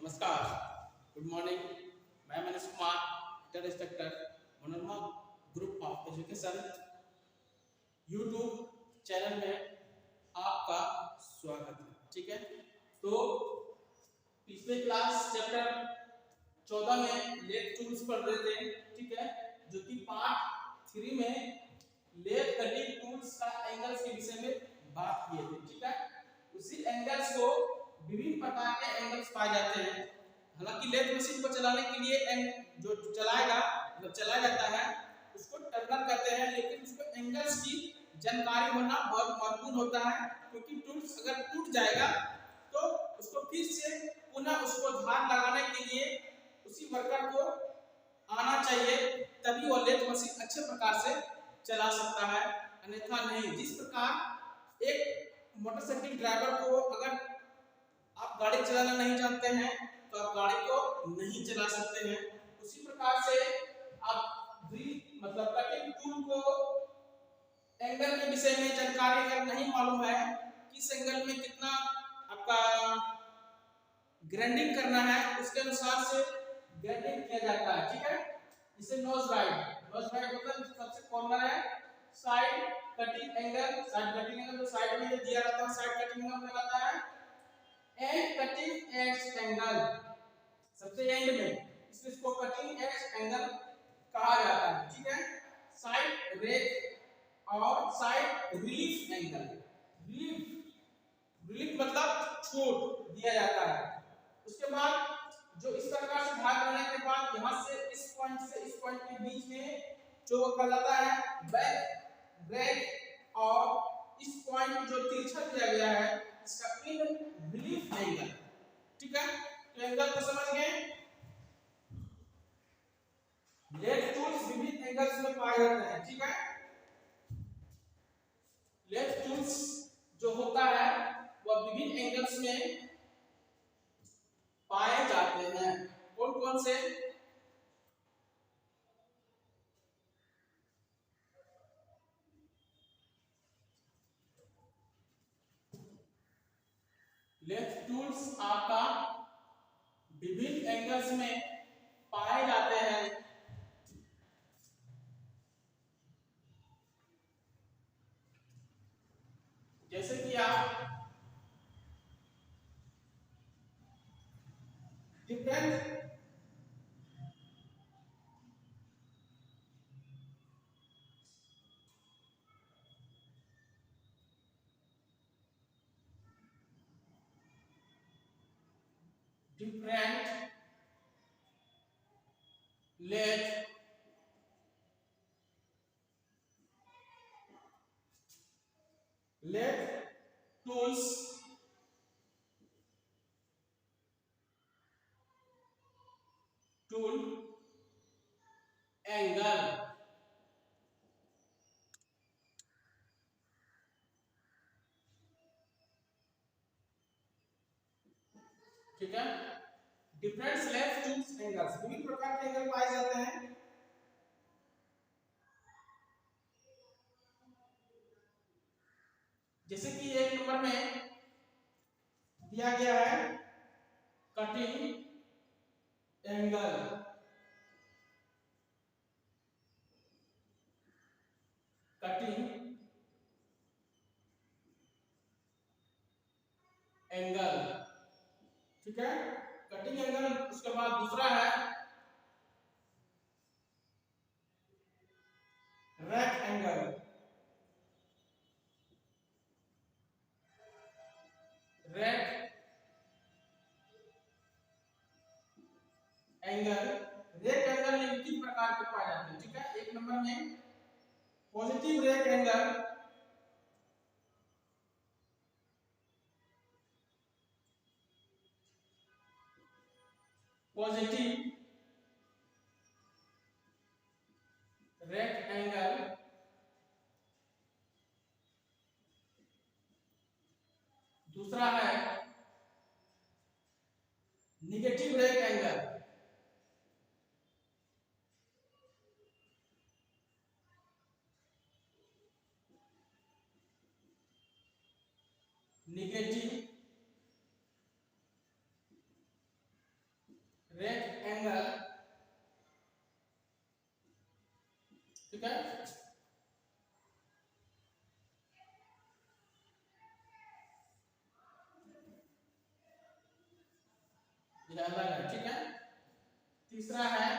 नमस्कार, good morning. मैं Manish Kumar, teacher instructor, Manorama group of education YouTube channel में आपका स्वागत है। ठीक है, तो पिछले क्लास चैप्टर 14 में लेथ टूल्स पढ़ रहे थे। ठीक है, जो कि पार्ट 3 में लेथ कटिंग टूल्स का एंगल्स के विषय में बात किए थे। ठीक है, उसी एंगल्स को विभिन्न प्रकार के एंगल्स पाए जाते हैं। हालांकि लेथ मशीन को चलाने के लिए जो चलाएगा मतलब चलाया जाता है उसको टर्नर कहते हैं, लेकिन उसको एंगल्स की जानकारी होना बहुत महत्वपूर्ण होता है, क्योंकि टूल्स अगर टूट जाएगा तो उसको फिर से पुनः उसको धार लगाने के लिए उसी वर्कर को आना चाहिए, तभी वो लेथ मशीन अच्छे प्रकार से चला सकता है, अन्यथा नहीं। जिस प्रकार एक मोटरसाइकिल ड्राइवर को अगर आप गाड़ी चलाना नहीं जानते हैं तो आप गाड़ी को नहीं चला सकते हैं, उसी प्रकार से आप ड्रिल मतलब कटिंग टूल को एंगल के विषय में जानकारी अगर नहीं मालूम है, किस एंगल में कितना आपका ग्राइंडिंग करना है, उसके अनुसार से ग्राइंडिंग किया जाता है। ठीक है, इसे नोज राइट मतलब सबसे कॉर्नर है side cutting angle. Side cutting angle तो साइड में दिया रहता है, साइड कटिंग एंगल कहलाता है। एंड कटिंग एज एंगल सबसे एंड में, इसको कटिंग एज एंगल कहा जाता है। ठीक है, साइड रेक और साइड रिलीफ एंगल। रिलीफ मतलब छूट दिया जाता है। उसके बाद जो इस प्रकार से भाग करने के बाद यहां से इस पॉइंट के बीच में जो कहलाता है बैक ब्रेक, और इस पॉइंट जो तिरछा दिया गया है इसका इन रिलीफ एंगल। ठीक है, तो एंगल को समझ गए। लेथ टूल्स विभिन्न एंगल्स में पाए जाते हैं। ठीक है, लेथ टूल्स जो होता है वह विभिन्न एंगल्स में पाए जाते हैं। कौन कौन से? लेथ टूल्स आपका विभिन्न एंगल्स में पाए जाते हैं। जैसे कि आप different lathe tools tool angle. ठीक है, डिफरेंट लेथ टूल्स एंगल्स, विभिन्न प्रकार के एंगल पाए जाते हैं। जैसे कि एक नंबर में दिया गया है कटिंग एंगल। कटिंग एंगल, ठीक है, कटिंग एंगल। उसके बाद दूसरा है rack angle. Rack angle, rack angle निम्नलिखित प्रकार के पाए जाते हैं। ठीक है, एक नंबर में positive rack angle, positive rack angle. दूसरा है निगेटिव रैक एंगल। निगेटिव ये अलग है, ठीक है। तीसरा है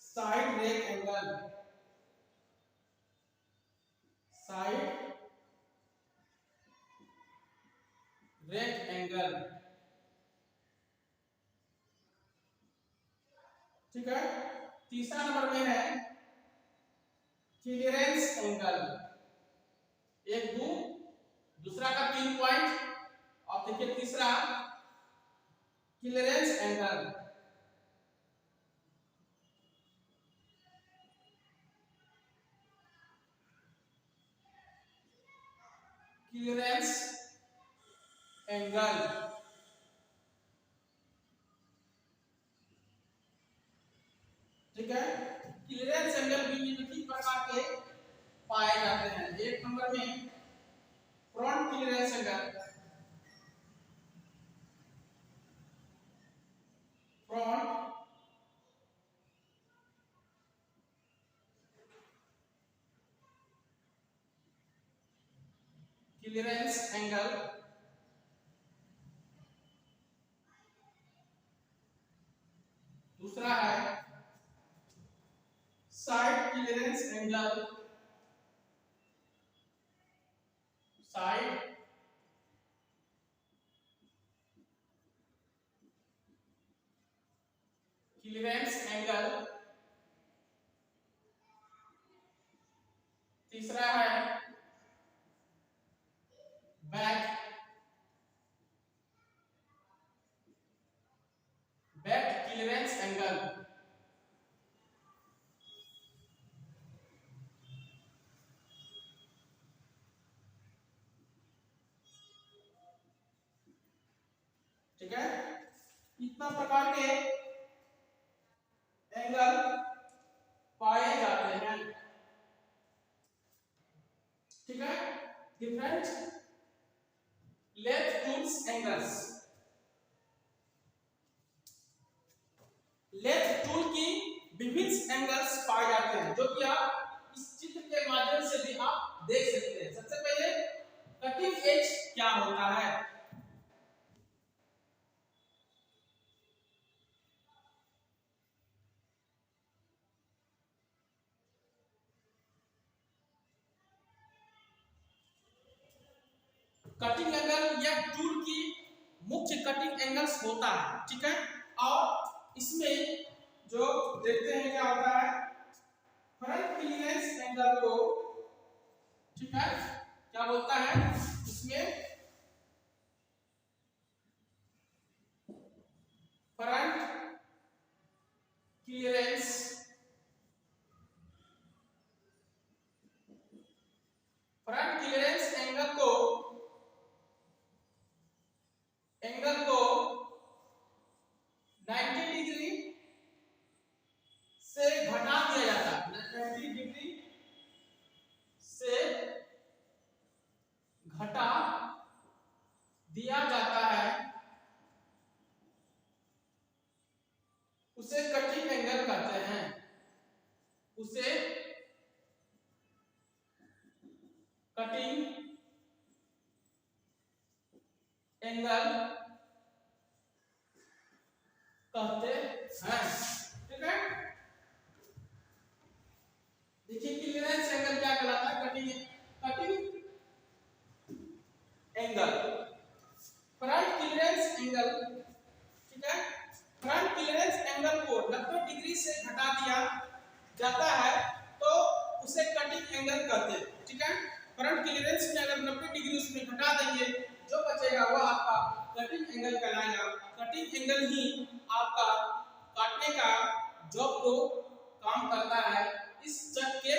side rake angle, side rake angle, ठीक है। तीसरा नंबर में है क्लियरेंस एंगल, एक दो दूसरा का 3 पॉइंट, और देखिए तीसरा क्लियरेंस एंगल, क्लियरेंस एंगल, ठीक है। क्लियरेंस एंगल भी निम्नलिखित प्रकार के पाए जाते हैं। एक नंबर में front clearance angle, front clearance angle, दूसरा है side clearance angle, side clearance angle, तीसरा है बैक क्लियरेंस एंगल, ठीक है। इतना प्रकार के एंगल पाए जाते हैं, ठीक है। Different lathe tools angles, lathe tool की विभिन्न एंगल्स पाए जाते हैं, जो कि आप इस चित्र के माध्यम से भी आप देख सकते हैं। सबसे पहले कटिंग एज क्या होता है, कटिंग एंगल या टूल की मुख्य कटिंग एंगल्स होता है, ठीक है। और इसमें जो देखते हैं क्या होता है, फ्रंट क्लियरेंस एंगल को, ठीक है, क्या बोलता है इसमें, फ्रंट क्लियरेंस एंगल को 90 डिग्री से घटा दिया जाता है, 90 डिग्री से घटा दिया जाता है, उसे कटिंग एंगल कहते हैं, उसे कटिंग एंगल कहते हैं, ठीक है। देखिए क्लियरेंस एंगल क्या कहलाता है, cutting angle, front clearance angle, ठीक है। फ्रंट क्लियरेंस एंगल को 90 डिग्री से घटा दिया जाता है तो उसे कटिंग एंगल कहते हैं, ठीक है। फ्रंट क्लियरेंस में अगर 90 डिग्री उसमें घटा देंगे, जो बचेगा वो आपका कटिंग एंगल कहलाएगा। कटिंग एंगल ही आपका काटने का जॉब को काम करता है। इस चक के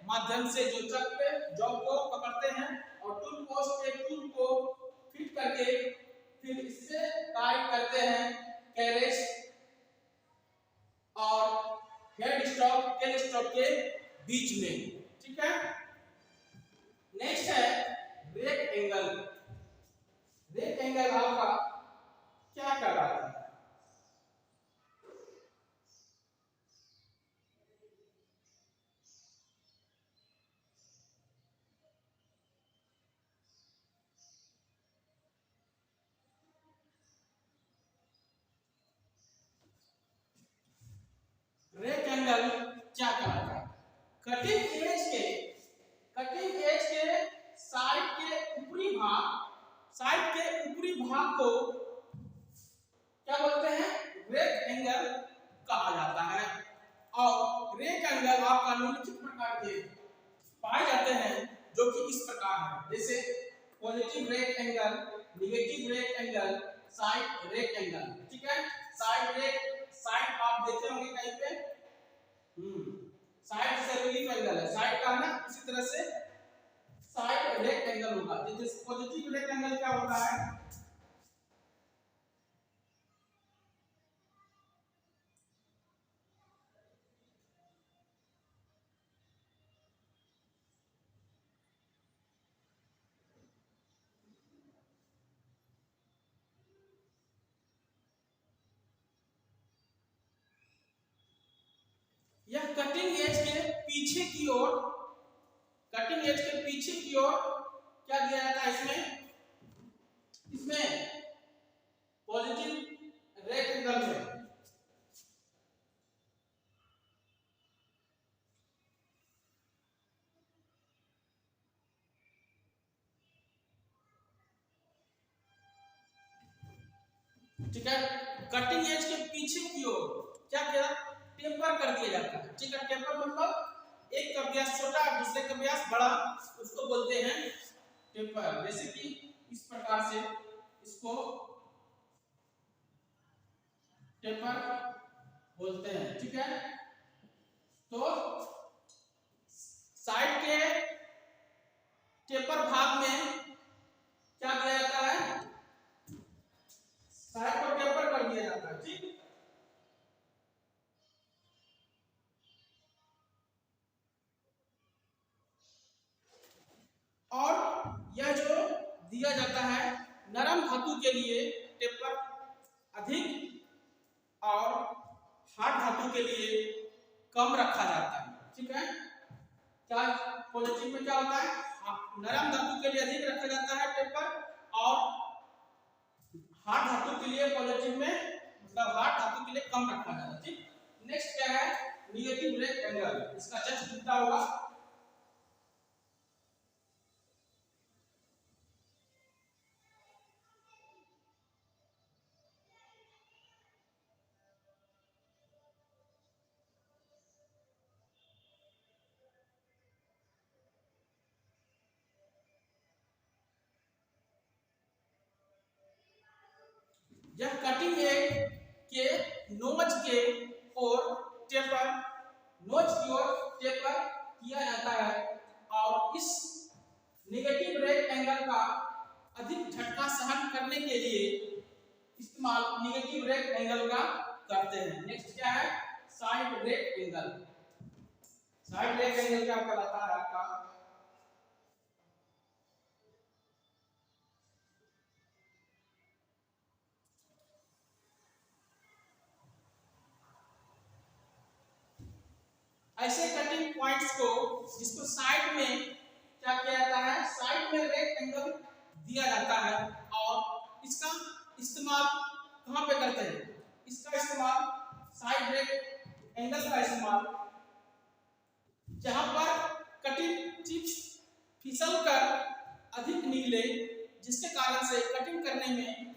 माध्यम से जो चक पे जॉब को पकड़ते हैं और टूल पोस्ट पे टूल को फिट करके फिर इससे कार्य करते हैं कैरेज और हेड स्टॉक टेल स्टॉक के बीच में, ठीक है। नेक्स्ट है रेक एंगल। रेक एंगल आपका क्या कहलाता है, साइड के ऊपरी भाग को क्या बोलते हैं, रेक एंगल कहा जाता है। और रेक एंगल आपका निम्नलिखित प्रकार के पाए जाते हैं, जो कि इस प्रकार है, जैसे positive rake angle, negative rake angle, side rake angle. ठीक है, साइड आप देखे होंगे कहीं पे, साइड से रिलीफ एंगल है, साइड का है ना, इसी तरह से साइड रेक एंगल होगा। जैसे पॉजिटिव रेक एंगल क्या होता है, यह कटिंग एज के पीछे की ओर, कटिंग एज के पीछे की ओर क्या दिया जाता है, इसमें पॉजिटिव रेक एंगल में ठीक है, कटिंग एज के पीछे की ओर क्या किया, टेपर कर दिया जाता है। ठीक है, टेपर मतलब एक का व्यास छोटा दूसरे का व्यास बड़ा, उसको बोलते हैं टेपर। जैसे कि इस प्रकार से इसको टेपर बोलते हैं। ठीक है, तो साइड के टेपर भाग में क्या किया जाता है, साइड को टेपर कर दिया जाता है। ठीक, और यह जो दिया जाता है नरम धातु के लिए टेपर अधिक और हार्ड धातु के लिए कम रखा जाता है। ठीक है, क्या पॉजिटिव में क्या होता है, नरम धातु के लिए अधिक रखा जाता है टेपर, और हार्ड धातु के लिए पॉजिटिव में मतलब हार्ड धातु के लिए कम रखा जाता है। ठीक, नेक्स्ट क्या है, नेगेटिव रेक एंगल, इसका जस्ट कितना होगा, यह कटिंग एज के नोच के और टेपर, नोच की ओर टेपर किया जाता है, और इस नेगेटिव रेक एंगल का अधिक झटका सहन करने के लिए इस्तेमाल नेगेटिव रेक एंगल का करते हैं। नेक्स्ट क्या है, side rake angle. Side rake angle क्या कहलाता है आपका, ऐसे कटिंग पॉइंट्स को जिसको साइड में क्या किया जाता है, साइड में रेक एंगल दिया जाता है, और इसका इस्तेमाल कहां पे करते हैं, इसका इस्तेमाल साइड रेक एंगल का इस्तेमाल जहां पर कटिंग टिप्स फिसल कर अधिक निकले, जिसके कारण से कटिंग करने में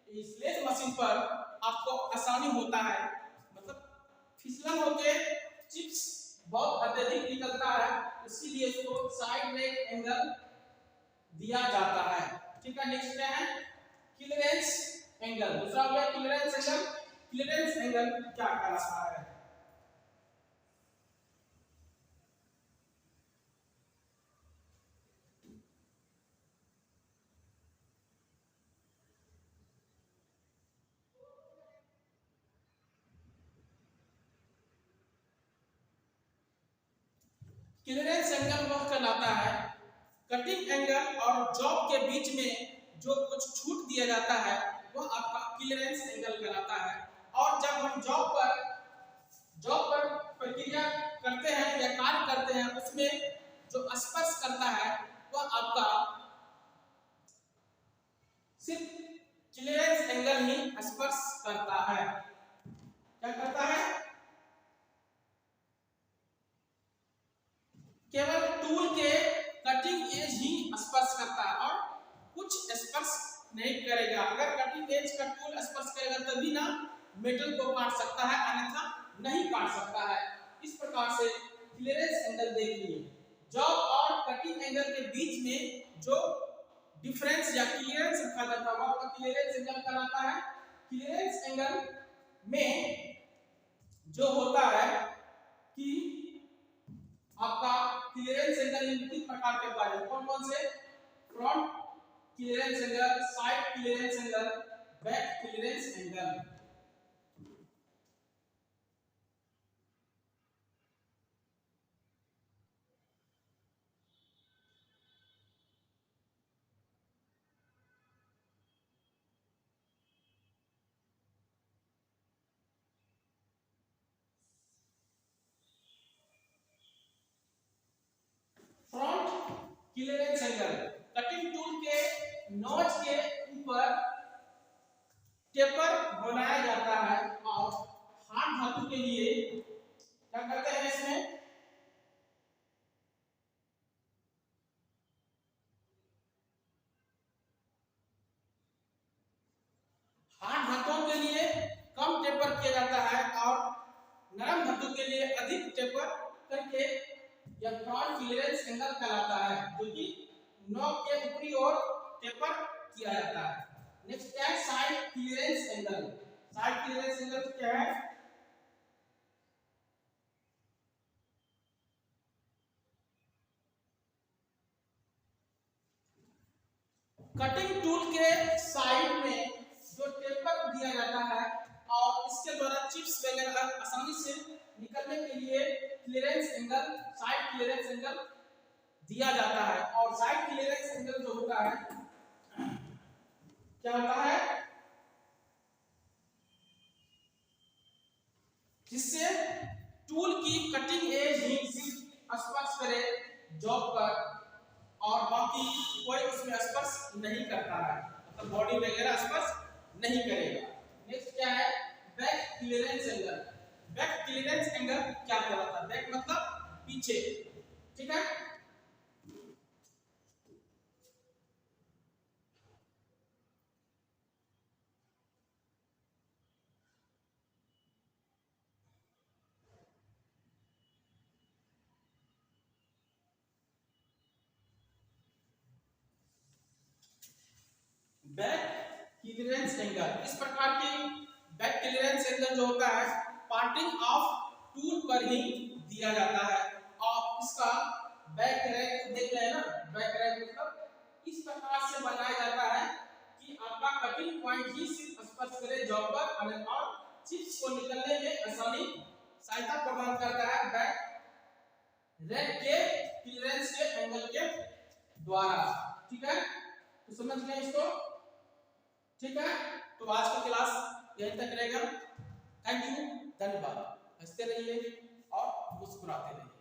इस लेथ मशीन पर आपको आसानी होता है, मतलब फिसलन होके चिप्स बहुत अत्यधिक निकलता है, इसीलिए इसको साइड रेक एंगल दिया जाता है। ठीक है, नेक्स्ट क्या है, क्लियरेंस एंगल। दूसरा हो गया क्लियरेंस एंगल। क्लियरेंस एंगल क्या कहलाता है, क्लियरेंस एंगल वह कहलाता है कटिंग एंगल और जॉब के बीच में जो कुछ छूट दिया जाता है वह आपका क्लियरेंस एंगल कहलाता है। और जब हम जॉब पर प्रक्रिया करते हैं या कार्य करते हैं, उसमें जो स्पर्श करता है वह आपका सिर्फ क्लियरेंस एंगल ही स्पर्श करता है। क्या करता है, केवल टूल के कटिंग एज ही स्पर्श करता है, और कुछ स्पर्श स्पर्श नहीं करेगा। अगर कटिंग एज का टूल स्पर्श करेगा तभी ना मेटल को काट सकता है, अन्यथा नहीं काट सकता है। इस प्रकार से क्लियरेंस एंगल देख लिए। जॉब और कटिंग एंगल के बीच में जो डिफरेंस या क्लियरेंस रखा जाता है वह क्लियरेंस एंगल कहलाता है। क्लियरेंस एंगल में जो होता है कि आपका क्लियरेंस एंगल निम्नलिखित प्रकार के पाए जाते हैं। कौन कौन से? Front clearance angle, side clearance angle, back clearance angle. Front clearance angle cutting tool के नोच के ऊपर टेपर बनाया जाता है और हार्ड धातु के लिए क्या करते हैं इसमें हार्ड धातुओं के लिए कम टेपर किया जाता है और नरम धातु के लिए अधिक टेपर करके यह फ्रंट क्लियरेंस एंगल कहलाता है, जो कि नोक के ऊपरी ओर टेपर किया जाता है। नेक्स्ट है side clearance angle. Side clearance angle क्या है? कटिंग टूल के साइड में जो टेपर दिया जाता है और इसके द्वारा चिप्स वगैरह आसानी से निकलने के लिए clearance angle, side clearance angle दिया जाता है। और साइड क्लियरेंस एंगल जो होता है क्या होता है? जिससे टूल की कटिंग एज ही सिर्फ स्पर्श करे जॉब पर और बाकी कोई उसमें स्पर्श नहीं करता है, मतलब बॉडी वगैरह स्पर्श नहीं करेगा। नेक्स्ट क्या है? Back clearance angle. Back clearance angle क्या कहलाता है? बैक मतलब पीछे, ठीक है। बैक क्लियरेंस एंगल इस प्रकार की बैक क्लियरेंस एंगल जो होता है पार्टिंग ऑफ टूल पर ही दिया जाता है और इसका बैक रैक देख रहे हैं ना, बैक रैक मतलब इस प्रकार से बनाया जाता है कि आपका कटिंग पॉइंट ही सिर्फ स्पर्श करे जॉब पर और चिप्स को निकलने में आसानी सहायता प्रदान करता है बैक रैक के क्लियरेंस के एंगल के द्वारा, ठीक है। तो समझ गए इसको, ठीक है। तो आज का क्लास यहीं तक रहेगा। थैंक यू, धन्यवाद। हंसते रहिए और मुस्कुराते रहिए।